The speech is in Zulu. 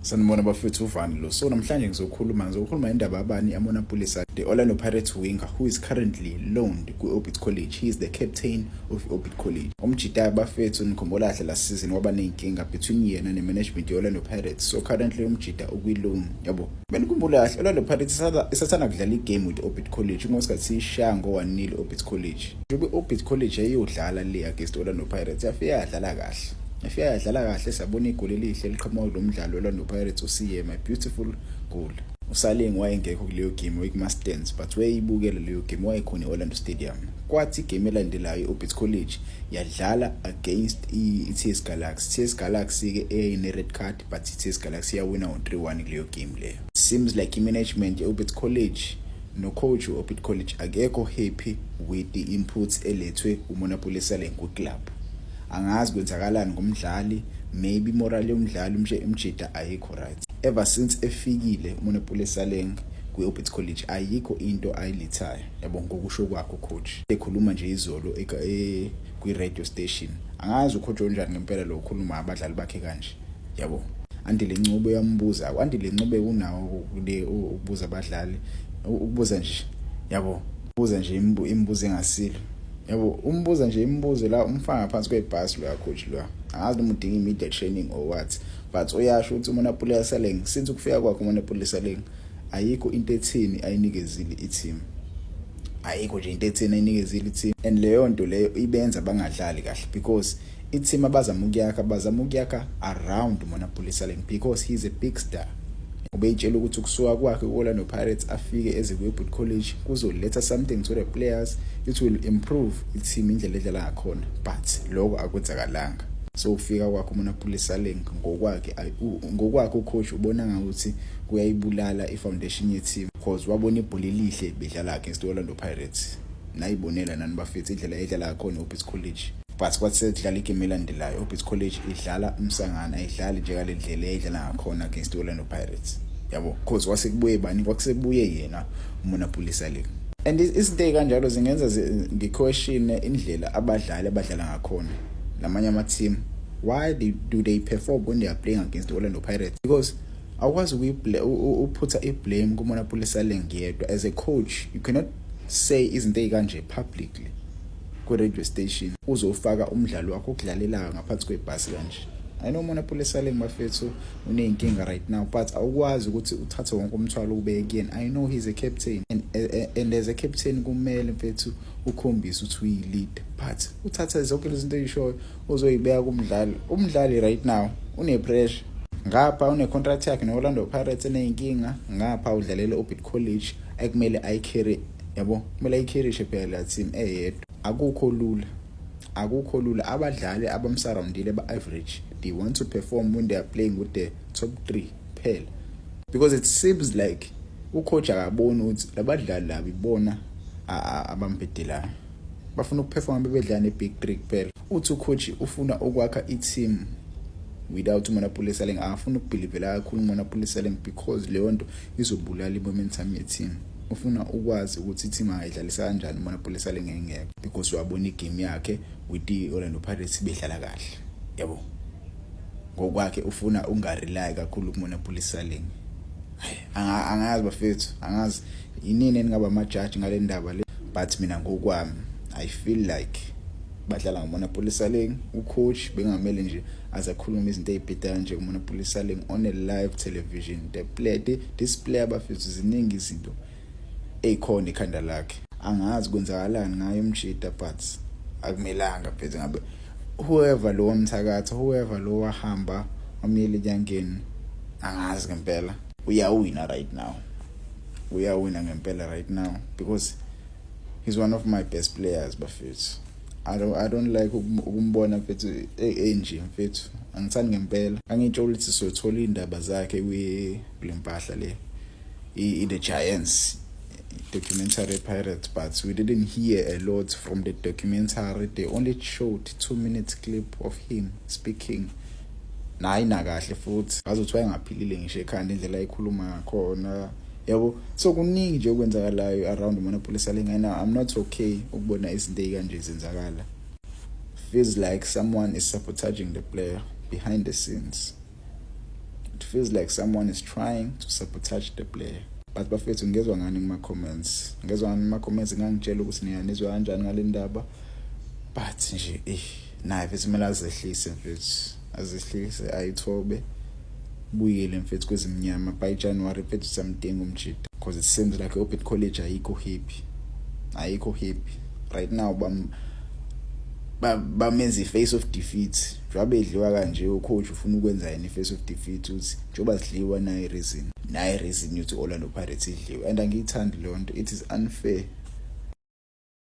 Sanibona bafethu uvani lo. So namhlanje ngizokhuluma indaba yabani aMonopoly side. The Orlando Pirates winger who is currently loaned ku-Orbit College. He is the captain of Orbit College. Umjita bafethu nikhumbula kahle last season waba nenkinga between yena ne-management ye-Orlando Pirates. So currently umjita ukwi-loan, yabo. Benikhumbula kahle Orlando Pirates isathanda kudlala igame with Orbit College. Ngosikhathi ishaya ngo-1-0 Orbit College. Njengoba Orbit College yayiyodlala le against Orlando Pirates yafika yadlala kahle. If you adlala kahle sabona igoli elihle liqhamuka kulomdlalo Orlando Pirates usiye my beautiful goal. Usaling wayengekho kuleyo game weKMasters but wayibukela leyo game wayekhona eOrlando Stadium. Kwathi igame elandelayo iOrbit College yadlala against iTS Galaxy. iTS Galaxy ke ene red card but iTS Galaxy yawina ngo-3-1 kuleyo game leyo. Seems like management yeOrbit College no coach weOrbit College akekho happy with the inputs elethwe uMonopoly Selling ku-club. Angazi kwenzakalani ngomdlali, maybe moral yomdlali umjida ayikho right. Ever since efikile uMonopoly Selling ku-Orbit College ayikho into ayilithayo, yabo ngokusho kwakho coach. Ekhuluma nje izolo kwi-radio station. Angazi ucoach onjani ngempela lo ukhuluma abadlali bakhe kanje, yabo. Andile Ncube yambuza, andile Ncube unawo kule ukubuza abadlali, ukubuza nje, yabo. Ubuza nje imibuzo engasilo. Yabo umbuza nje imibuzo la umfanga phansi kwebhasi lo coach lo. Angazi noma udinga immediate training or what, but uyasho ukuthi uMonopoly Selling since ukufika kwakhe uMonopoly Selling ayikho into ethini ayinikezile i-team. Ayikho nje into ethini ayinikezile i-team, and leyo nto leyo ibenza bangadlali kahle because i-team bazama ukuyakha around uMonopoly Selling because he's a big star. Ubeyitshela ukuthi kusuka kwakhe kuOrlando Pirates afike ezeku-Orbit College kuzoletha something to the players, it will improve i-team indlela edlala ngakhona, but lokho akwenzakalanga. So ufika kwakhe uMonopoly Selling ngokwakhe ucoach ubona ngathi kuyayibulala i-foundation ye-team because wabona ibhola elihle bedlala against Orlando Pirates. Nayibonela nani bafethu indlela edlala ngakhona eOrbit College. But kwathi sedlala igame elandelayo Orbit College idlala umsangana idlala nje ngale ndlela edlala ngakhona against Orlando Pirates, yabo, because wasekubuye bani kwakusebuye yena uMonopoly Selling. And izinto kanjalo zingenza ngiquestion indlela abadlali abadlala ngakhona lamanye ama team. Why do they perform when they are playing against Orlando Pirates? Because akwazi ukuputha iblame kuMonopoly Selling yedwa. As a coach you cannot say izinto kanje publicly ku-radio station uzofaka umdlalo wakho okudlalelayo ngaphansi kwebhasi kanje. I know uMonopoly Selling bafethu uneyinkinga right now, but awukwazi ukuthi uthathe wonke umthwalo ubeke kuyena. I know he's a captain and as a captain kumele mfethu ukhombise ukuthi uyi-lead, but uthatha zonke lezi zinto eyishoyo uzoyibeka kumdlali. Umdlali right now une-pressure, ngapha une-contract yakhe no-Orlando Pirates eneyinkinga, ngapha udlalela Orbit College ekumele ayicarry, yabo, kumele ayicarry phela la team eyedwa. Akukho lula abadlali abamsurroundile ba-average they want to perform when they are playing with the top 3 phela, because it seems like ucoach akaboni ukuthi labadlali labo ibona abampedelayo bafuna ukuperforma bebedlala ne-big 3 phela. Uthi ucoach ufuna ukwakha i-team without uMonopoly Selling, afuna ukubhilivela kakhulu uMonopoly Selling because leyo nto izobulala i-momentum ye-team. Ufuna ukwazi ukuthi i-team ayidlalisa kanjani uMonopoly Selling ngeke because wabona igame yakhe with the-Orlando Pirates bedlala kahle, yabo. Ngokwakhe ufuna ungarely kakhulu kuMonopoly Selling. Angazi bafethu, angazi yinini engaba ama-judge ngale ndaba le, but mina ngokwami I feel like badlala ngoMonopoly Selling. Ucoach bengamele nje azakhuluma izinto ezibhedayo nje kuMonopoly Selling on a live television. This player bafethu ziningi izinto ekhona ikhanda lakhe. Angazi kwenzakalani ngayo umjida, but akumelanga pheze ngabe whoever lo wamthakatha, whoever lo wahamba wamyele enyangeni, angazi ngempela uyawina right now. Uyawina ngempela right now because he's one of my best players bafethu. I don't like ukumbona mfethu enje mfethu. Angithandi ngempela. Angitsho ukuthi sothola indaba zakhe kwimpahla le the Giants documentary Pirates, but we didn't hear a lot from the documentary. They only showed 2-minute clip of him speaking. Nayina kahle futhi ngazothi wayengaphilile ngisho ekhanda indlela ayikhuluma ngakhona, yabo. So kuningi nje okwenzakalayo around uMonopoly Selling. I'm not okay ukubona izinto ezikanje zenzakala. Feels like someone is sabotaging the player behind the scenes. It feels like someone is trying to sabotage the player. But bafethu ngezwe ngani kuma-comments. Ngezwe ngani kuma-comments ngangitshela ukuthi niyanizwa kanjani ngale ndaba. But nje naye mfethu kumele azehlise mfethu. Azehlise ayithobe. Buyele mfethu kwezimnyama by January mfethu samdinga umjida. Because it seems like Open College ayikho happy. Ayikho happy. Right now bamenza i-face of defeat. Njobe edliwa kanje ucoach ufuna ukwenza yini i-face of defeat uthi njoba sidliwa nayi reason. Nayi reason uthi Orlando Pirates idliwe. And angiyithandi lonto. It is unfair